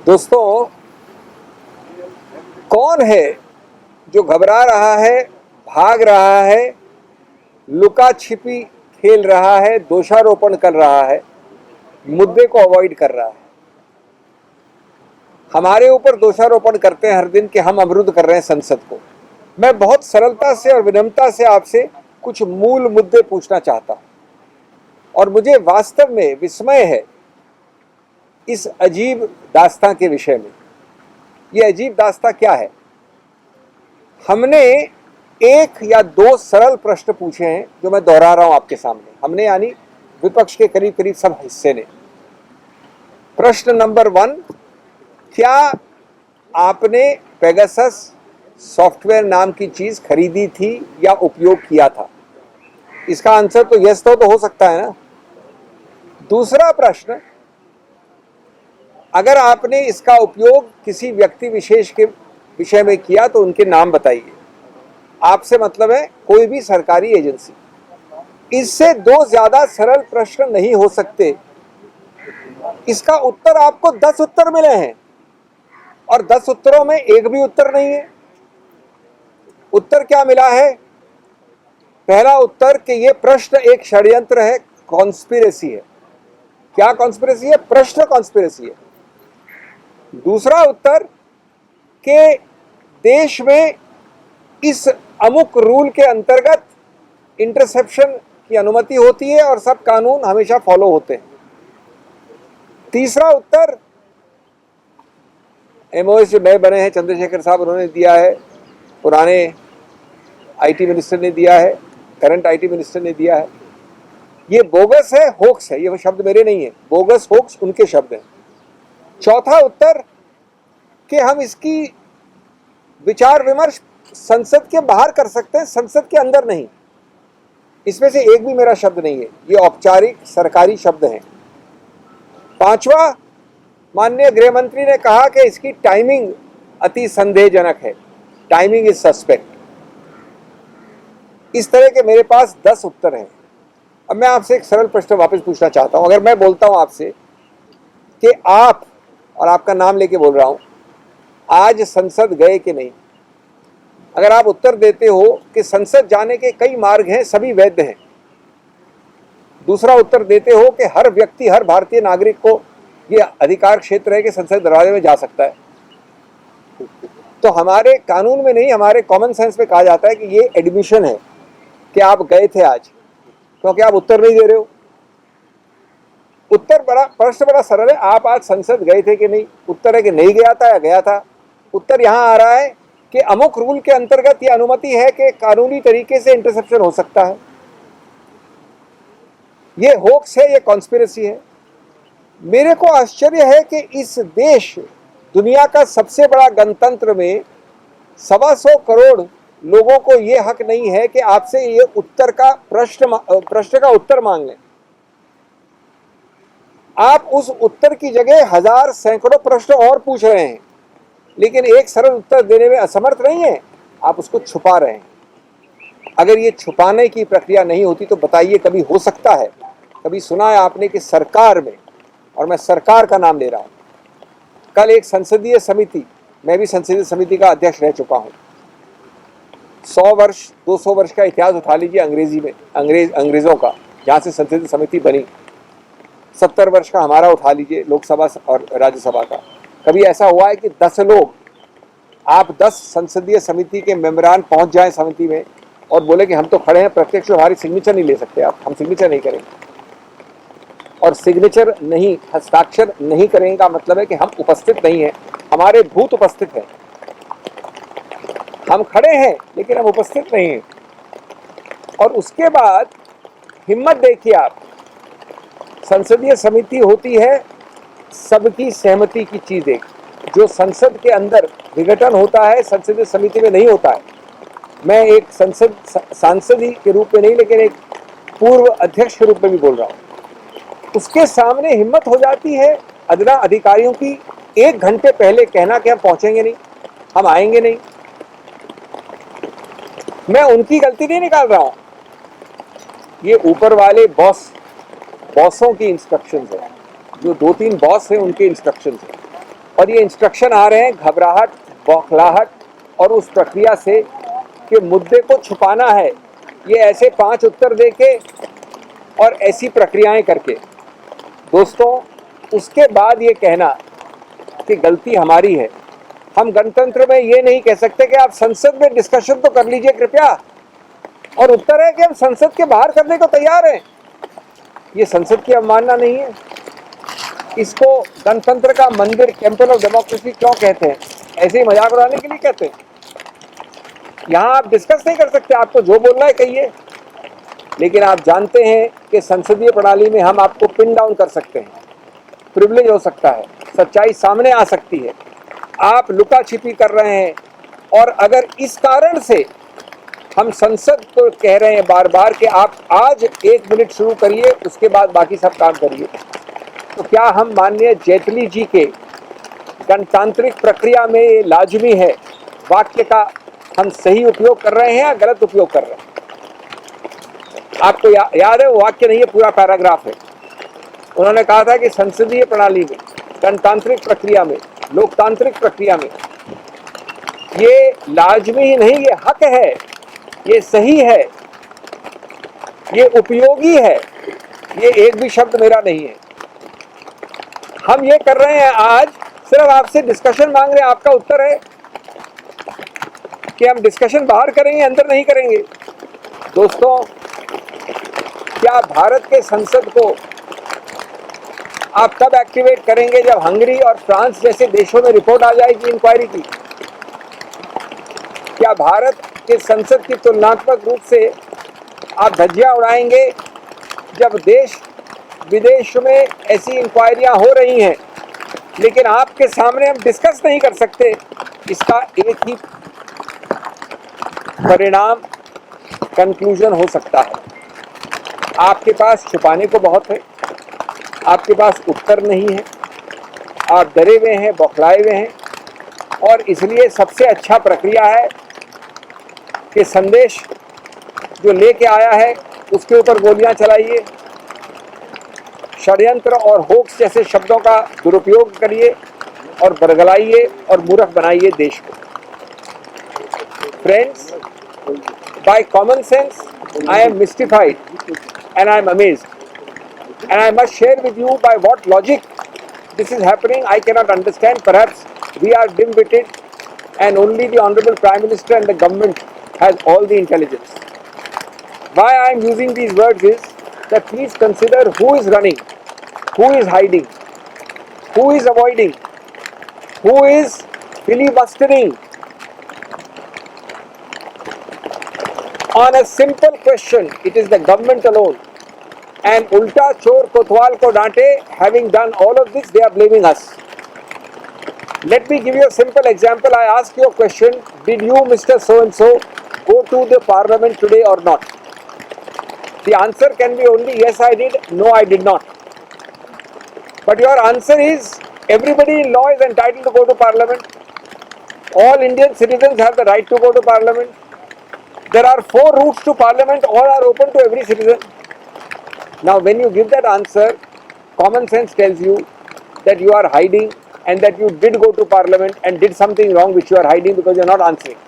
दोस्तों, कौन है जो घबरा रहा है, भाग रहा है, लुका छिपी खेल रहा है, दोषारोपण कर रहा है, मुद्दे को अवॉइड कर रहा है? हमारे ऊपर दोषारोपण करते हैं हर दिन कि हम अवरुद्ध कर रहे हैं संसद को। मैं बहुत सरलता से और विनम्रता से आपसे कुछ मूल मुद्दे पूछना चाहता हूं, और मुझे वास्तव में विस्मय है इस अजीब दास्तां के विषय में। ये अजीब दास्तां क्या है? हमने एक या दो सरल प्रश्न पूछे हैं जो मैं दोहरा रहा हूं आपके सामने। हमने यानी विपक्ष के करीब करीब सब हिस्से ने। प्रश्न नंबर 1, क्या आपने पेगासस सॉफ्टवेयर नाम की चीज खरीदी थी या उपयोग किया था? इसका आंसर तो यस तो हो सकता है ना। दूसरा प्रश्न, अगर आपने इसका उपयोग किसी व्यक्ति विशेष के विषय में किया तो उनके नाम बताइए। आपसे मतलब है कोई भी सरकारी एजेंसी। इससे दो ज्यादा सरल प्रश्न नहीं हो सकते। इसका उत्तर आपको 10 उत्तर मिले हैं और 10 उत्तरों में एक भी उत्तर नहीं है। उत्तर क्या मिला है? पहला उत्तर कि यह प्रश्न एक षड्यंत्र है, कॉन्स्पिरेसी है। क्या कॉन्स्पिरेसी है? प्रश्न कॉन्स्पिरेसी है। दूसरा उत्तर कि देश में इस अमुक रूल के अंतर्गत इंटरसेप्शन की अनुमति होती है और सब कानून हमेशा फॉलो होते हैं। तीसरा उत्तर, एमओएस जो नए बने हैं चंद्रशेखर साहब उन्होंने दिया है, पुराने आईटी मिनिस्टर ने दिया है, करंट आईटी मिनिस्टर ने दिया है। ये बोगस है, होक्स है। ये शब्द मेरे नहीं है, बोगस होक्स उनके शब्द हैं। चौथा उत्तर कि हम इसकी विचार विमर्श संसद के बाहर कर सकते हैं, संसद के अंदर नहीं। इसमें से एक भी मेरा शब्द नहीं है, ये औपचारिक सरकारी शब्द हैं। पांचवा, माननीय गृह मंत्री ने कहा कि इसकी टाइमिंग अति संदेहजनक है, टाइमिंग इज सस्पेक्ट। इस तरह के मेरे पास 10 उत्तर हैं। अब मैं आपसे एक सरल प्रश्न वापस पूछना चाहता हूं। अगर मैं बोलता हूं आपसे कि आप, और आपका नाम लेके बोल रहा हूं, आज संसद गए कि नहीं, अगर आप उत्तर देते हो कि संसद जाने के कई मार्ग हैं, सभी वैध हैं, दूसरा उत्तर देते हो कि हर व्यक्ति, हर भारतीय नागरिक को यह अधिकार क्षेत्र है कि संसद दरवाजे में जा सकता है, तो हमारे कानून में नहीं, हमारे कॉमन सेंस में कहा जाता है कि ये एडमिशन है कि आप गए थे आज, क्योंकि आप उत्तर नहीं दे रहे हो। उत्तर बड़ा, प्रश्न बड़ा सरल है, आप आज संसद गए थे कि नहीं? उत्तर है कि नहीं गया था या गया था। उत्तर यहां आ रहा है कि अमुक रूल के अंतर्गत यह अनुमति है कि कानूनी तरीके से इंटरसेप्शन हो सकता है। यह होक्स है, यह कॉन्स्पिरेसी है। मेरे को आश्चर्य है कि इस देश, दुनिया का सबसे बड़ा गणतंत्र में 125 करोड़ लोगों को यह हक नहीं है कि आपसे ये उत्तर का प्रश्न का उत्तर मांग लें। आप उस उत्तर की जगह हजार सैकड़ों प्रश्न और पूछ रहे हैं, लेकिन एक सरल उत्तर देने में असमर्थ नहीं है। आप उसको छुपा रहे हैं। अगर ये छुपाने की प्रक्रिया नहीं होती तो बताइए, कभी हो सकता है, कभी सुना है आपने कि सरकार में, और मैं सरकार का नाम ले रहा हूं, कल एक संसदीय समिति, मैं भी संसदीय समिति का अध्यक्ष रह चुका हूं, 100 वर्ष 200 वर्ष का इतिहास उठा लीजिए अंग्रेजी में, अंग्रेजों का, जहां से संसदीय समिति बनी। 70 वर्ष का हमारा उठा लीजिए, लोकसभा और राज्यसभा का। कभी ऐसा हुआ है कि 10 लोग, आप 10 संसदीय समिति के मेंबरान पहुंच जाएं समिति में और बोले कि हम तो खड़े हैं प्रत्यक्ष, हमारी सिग्नेचर नहीं ले सकते आप, हम सिग्नेचर नहीं करेंगे। और सिग्नेचर नहीं, हस्ताक्षर नहीं करेंगे का मतलब है कि हम उपस्थित नहीं हैं, हमारे भूत उपस्थित हैं। हम खड़े हैं लेकिन हम उपस्थित नहीं हैं। और उसके बाद हिम्मत देखिए आप, संसदीय समिति होती है सबकी सहमति की चीज। एक जो संसद के अंदर विघटन होता है, संसदीय समिति में नहीं होता है। मैं एक सांसद ही के रूप में नहीं, लेकिन एक पूर्व अध्यक्ष के रूप में भी बोल रहा हूं। उसके सामने हिम्मत हो जाती है अदना अधिकारियों की 1 घंटे पहले कहना कि हम पहुंचेंगे नहीं, हम आएंगे नहीं। मैं उनकी गलती नहीं निकाल रहा हूं, ये ऊपर वाले बॉसों की इंस्ट्रक्शंस है, जो 2-3 बॉस हैं उनके इंस्ट्रक्शंस है। और ये इंस्ट्रक्शन आ रहे हैं घबराहट, बौखलाहट और उस प्रक्रिया से कि मुद्दे को छुपाना है, ये ऐसे 5 उत्तर देके और ऐसी प्रक्रियाएं करके। दोस्तों, उसके बाद ये कहना कि गलती हमारी है, हम गणतंत्र में ये नहीं कह सकते कि आप संसद में डिस्कशन तो कर लीजिए कृपया, और उत्तर है कि हम संसद के बाहर करने को तैयार हैं। ये संसद की अवमानना नहीं है? इसको गणतंत्र का मंदिर, टेम्पल ऑफ डेमोक्रेसी क्यों कहते हैं? ऐसे ही मजाक उड़ाने के लिए कहते हैं? यहाँ आप डिस्कस नहीं कर सकते, आपको जो बोलना है कहिए, लेकिन आप जानते हैं कि संसदीय प्रणाली में हम आपको पिन डाउन कर सकते हैं, प्रिविलेज हो सकता है, सच्चाई सामने आ सकती है, आप लुका छिपी कर रहे हैं। और अगर इस कारण से हम संसद को कह रहे हैं बार बार कि आप आज 1 मिनट शुरू करिए, उसके बाद बाकी सब काम करिए, तो क्या हम माननीय जेटली जी के गणतांत्रिक प्रक्रिया में ये लाजमी है वाक्य का हम सही उपयोग कर रहे हैं या गलत उपयोग कर रहे हैं? आपको याद है वो वाक्य नहीं है, पूरा पैराग्राफ है। उन्होंने कहा था कि संसदीय प्रणाली में, गणतांत्रिक प्रक्रिया में, लोकतांत्रिक प्रक्रिया में ये लाजमी ही नहीं, ये हक है, ये सही है, ये उपयोगी है। ये एक भी शब्द मेरा नहीं है। हम ये कर रहे हैं आज, सिर्फ आपसे डिस्कशन मांग रहे हैं। आपका उत्तर है कि हम डिस्कशन बाहर करेंगे, अंदर नहीं करेंगे। दोस्तों, क्या भारत के संसद को आप तब एक्टिवेट करेंगे जब हंगरी और फ्रांस जैसे देशों में रिपोर्ट आ जाएगी इंक्वायरी की? क्या भारत के संसद की तुलनात्मक रूप से आप धज्जियां उड़ाएंगे जब देश विदेश में ऐसी इंक्वायरियां हो रही हैं, लेकिन आपके सामने हम डिस्कस नहीं कर सकते? इसका एक ही परिणाम, कंक्लूजन हो सकता है, आपके पास छुपाने को बहुत है, आपके पास उत्तर नहीं है, आप डरे हुए हैं, बौखलाए हुए हैं, और इसलिए सबसे अच्छा प्रक्रिया है कि संदेश जो लेके आया है उसके ऊपर गोलियां चलाइए, षड्यंत्र और होक्स जैसे शब्दों का दुरुपयोग करिए और बरगलाइए और मूर्ख बनाइए देश को। Friends, by common sense, I am mystified and I am amazed. And I must share with you by what logic this is happening. I cannot understand. Perhaps we are dim-witted and only the Honorable Prime Minister and the government has all the intelligence. Why I am using these words is that please consider who is running, who is hiding, who is avoiding, who is filibustering. On a simple question, it is the government alone. And ulta chor kotwal ko dante, having done all of this, they are blaming us. Let me give you a simple example. I ask you a question: did you, Mr. So-and-so, go to the parliament today or not? The answer can be only yes, I did, no, I did not. But your answer is everybody in law is entitled to go to parliament. All Indian citizens have the right to go to parliament. There are 4 routes to parliament, all are open to every citizen. Now when you give that answer, common sense tells you that you are hiding and that you did go to parliament and did something wrong which you are hiding because you are not answering.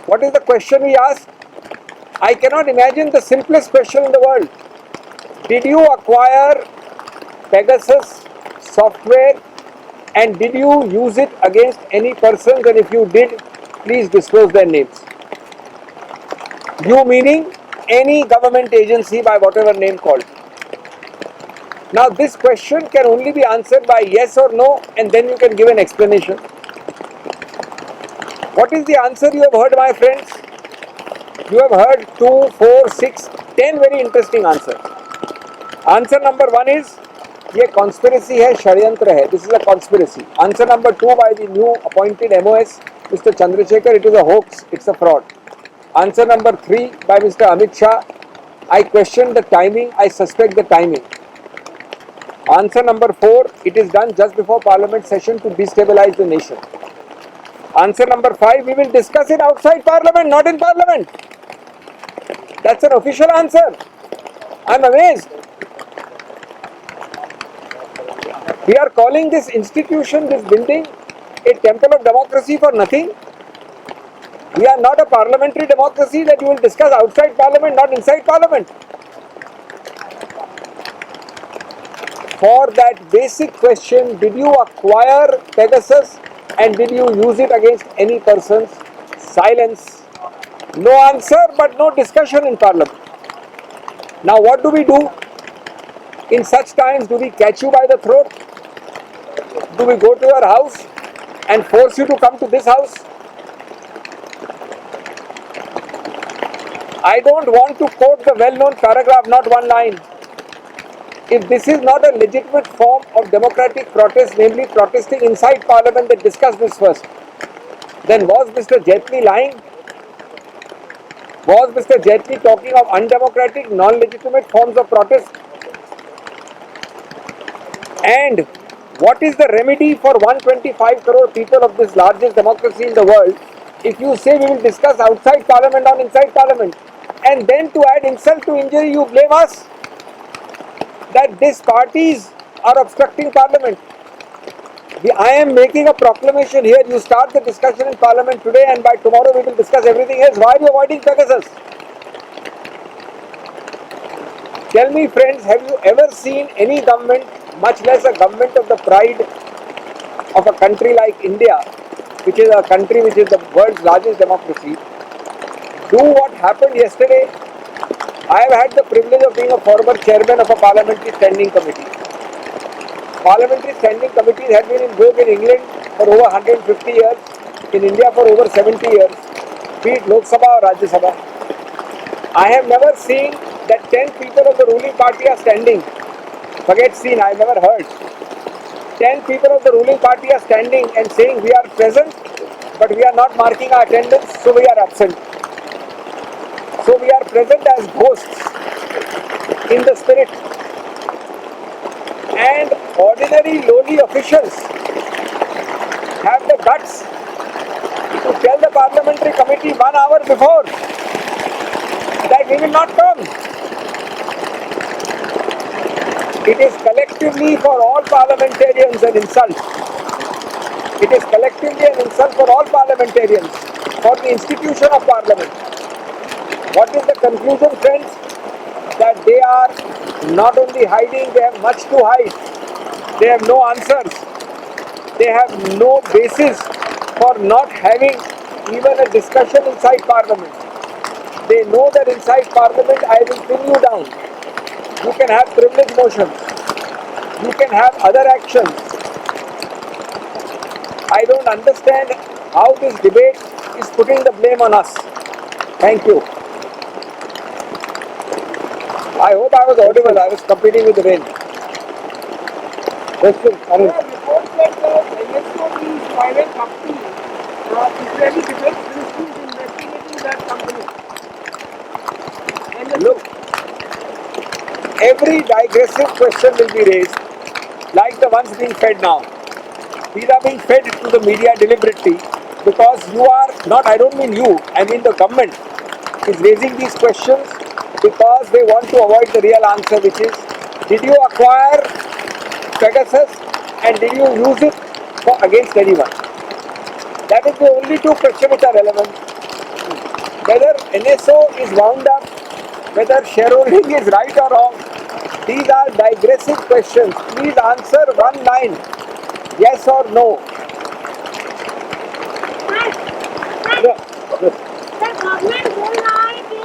What is the question we ask? I cannot imagine the simplest question in the world. Did you acquire Pegasus software and did you use it against any persons, and if you did, please disclose their names. You meaning any government agency by whatever name called. Now this question can only be answered by yes or no, and then you can give an explanation. What is the answer you have heard, my friends? You have heard 2, 4, 6, 10 very interesting answers. Answer number 1 is ये conspiracy है, षड्यंत्र है. This is a conspiracy. Answer number 2 by the new appointed MOS, Mr. Chandrasekhar, it is a hoax, it's a fraud. Answer number 3 by Mr. Amit Shah, I question the timing, I suspect the timing. Answer number 4, it is done just before Parliament session to destabilize the nation. Answer number 5, we will discuss it outside Parliament, not in Parliament. That's an official answer. I'm amazed. We are calling this institution, this building, a temple of democracy for nothing. We are not a parliamentary democracy that you will discuss outside parliament, not inside parliament. For that basic question, did you acquire Pegasus and did you use it against any persons? Silence. No answer, but no discussion in parliament. Now what do we do? In such times, do we catch you by the throat? Do we go to your house and force you to come to this house? I don't want to quote the well-known paragraph, not one line. If this is not a legitimate form of democratic protest, namely protesting inside parliament, then discuss this first. Then was Mr. Jaitley lying? Was Mr. Jaitley talking of undemocratic, non-legitimate forms of protest? And what is the remedy for 125 crore people of this largest democracy in the world if you say we will discuss outside parliament or inside parliament? And then to add insult to injury, you blame us that these parties are obstructing parliament. I am making a proclamation here. You start the discussion in parliament today and by tomorrow we will discuss everything else. Why are you avoiding Pegasus? Tell me friends, have you ever seen any government, much less a government of the pride of a country like India, which is a country which is the world's largest democracy, do what happened yesterday? I have had the privilege of being a former chairman of a parliamentary standing committee. Parliamentary standing committees have been in vogue in England for over 150 years, in India for over 70 years, be it Lok Sabha or Rajya Sabha. I have never seen that 10 people of the ruling party are standing. Forget seen, I have never heard. 10 people of the ruling party are standing and saying we are present, but we are not marking our attendance, so we are absent. So we are present as ghosts in the spirit. And ordinary lowly officials have the guts to tell the parliamentary committee 1 hour before that we will not come. It is collectively for all parliamentarians an insult. It is collectively an insult for all parliamentarians, for the institution of parliament. What is the conclusion, friends? That they are not only hiding, they have much to hide. They have no answers. They have no basis for not having even a discussion inside parliament. They know that inside parliament I will pin you down. You can have privilege motions. You can have other actions. I don't understand how this debate is putting the blame on us. Thank you. I hope I was audible. I was competing with the rain. Question, Arun. Report said the NSO is private company. Israeli Defense Ministry is investigating that company. NSO. Look, every digressive question will be raised, like the ones being fed now. These are being fed to the media deliberately because you are not, I don't mean you, I mean the government is raising these questions because they want to avoid the real answer, which is, did you acquire Pegasus and did you use it against anyone? That is the only two questions which are relevant. Whether NSO is wound up, whether shareholding is right or wrong, these are digressive questions. Please answer one line, yes or no. The government बोल रहा है कि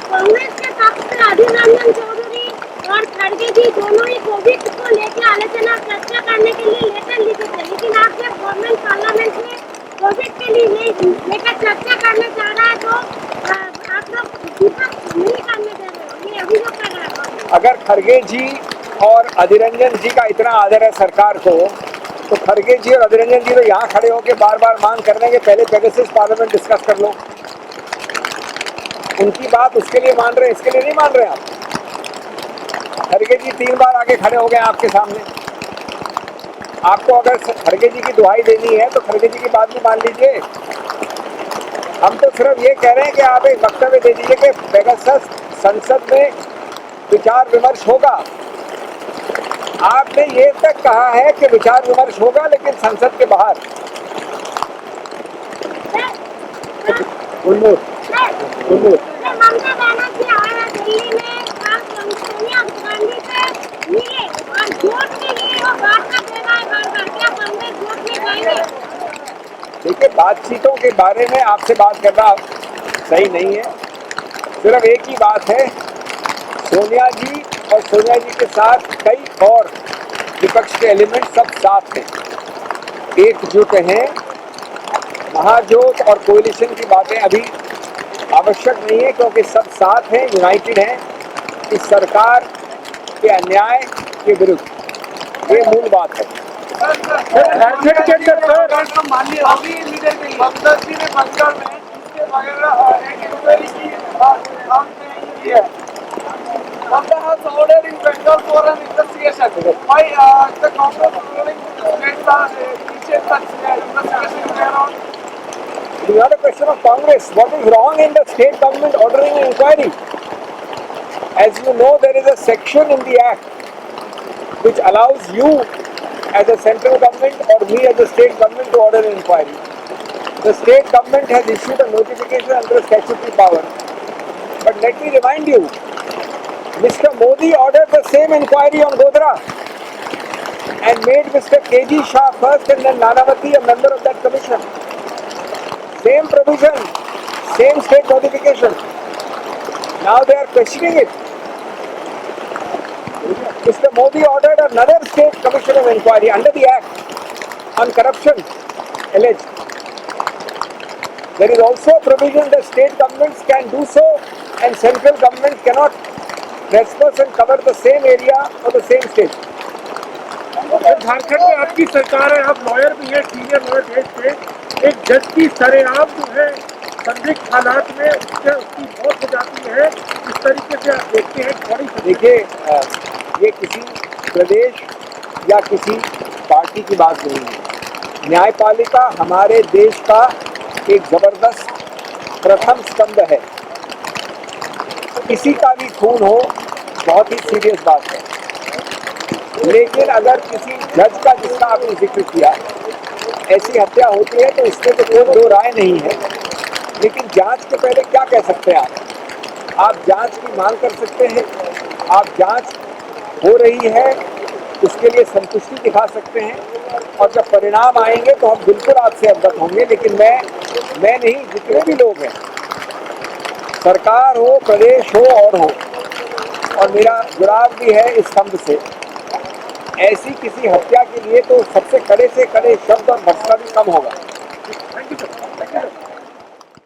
कांग्रेस के पक्ष से अधीर रंजन चौधरी और खड़गे जी दोनों ही कोविड को लेकर आलोचना चर्चा करने के लिए लेटर लिखे थे, लेकिन आप जब गवर्नमेंट पार्लियामेंट में कोविड के लिए लेकर चर्चा करने जा रहा है तो आप लोग विपक्ष नहीं करने दे रहे हो, ये अभियोग कर रहा है। अगर खड़गे जी और अधीर रंजन जी का इतना आदर है सरकार को, तो खड़गे जी और अधीर रंजन जी तो यहाँ खड़े होकर बार बार मांग कर रहे हैं कि पहले पेगासस पार्लियामेंट डिस्कस कर लो। उनकी बात उसके लिए मान रहे हैं, इसके लिए नहीं मान रहे आप। खड़गे जी 3 बार आगे खड़े हो गए आपके सामने। आपको अगर खड़गे जी की दुहाई देनी है तो खड़गे जी की बात भी मान लीजिए। हम तो सिर्फ ये कह रहे हैं कि आप एक वक्तव्य दे दीजिए कि पेगासस संसद में विचार विमर्श होगा। आपने ये तक कहा है कि विचार विमर्श होगा लेकिन संसद के बाहर। गुलमोहर, गुलमोहर, ममता बनर्जी आया दिल्ली में, सोनिया गांधी से मिले और वोट के लिए वो बात कर दे रहा है बार-बार, क्या कांग्रेस वोट में जाएंगे? देखिए, बातचीतों के बारे में आपसे बात करना सही नहीं है। सिर्फ एक ही बात है, सोनिया जी और सोनिया जी के साथ कई और विपक्ष के एलिमेंट सब साथ हैं, एकजुट हैं। महाजोत और कोalition की बातें अभी आवश्यक नहीं है क्योंकि सब साथ हैं, यूनाइटेड हैं इस सरकार के अन्याय के विरुद्ध। ये मूल बात है। झारखंड के अंदर माननीय अभी लीडर के ममता जी ने बंगाल में इसके वगैरह एक इंक्वायरी की बात की है। Mamta has ordered in Bengal for an investigation. Why the Congress ruling let the initiate such investigation thereon? It is not a question of Congress. What is wrong in the state government ordering an inquiry? As you know, there is a section in the Act which allows you as a central government or me as a state government to order an inquiry. The state government has issued a notification under statutory power. But let me remind you, Mr. Modi ordered the same inquiry on Godhra and made Mr. KG Shah first and then Nanavati a member of that commission. Same provision, same state notification. Now they are questioning it. Mr. Modi ordered another state commission of inquiry under the Act on corruption alleged. There is also a provision that state governments can do so and central government cannot trespass and cover the same area or the same state. Jharkhand में आपकी सरकार है, आप lawyer भी है, senior lawyer देश के, एक जज की सरेआम जो है संदिग्ध हालात में उसकी मौत हो जाती है, इस तरीके से आप देखते हैं? बड़ी देखिए, ये किसी प्रदेश या किसी पार्टी की बात नहीं है। न्यायपालिका हमारे देश का एक जबरदस्त प्रथम स्तंभ है। किसी का भी खून हो बहुत ही सीरियस बात है, लेकिन अगर किसी जज का, जिसका आपने जिक्र किया, ऐसी हत्या होती है तो इसमें तो कोई दो राय नहीं है। लेकिन जांच के पहले क्या कह सकते हैं आप जांच की मांग कर सकते हैं, आप जांच हो रही है उसके लिए संतुष्टि दिखा सकते हैं, और जब परिणाम आएंगे तो हम बिल्कुल आपसे अवगत होंगे। लेकिन मैं नहीं, जितने भी लोग हैं, सरकार हो, प्रदेश हो और मेरा जुड़ाव भी है इस स्तंभ से, ऐसी किसी हत्या के लिए तो सबसे कड़े से कड़े शब्द और भत्ता भी कम होगा।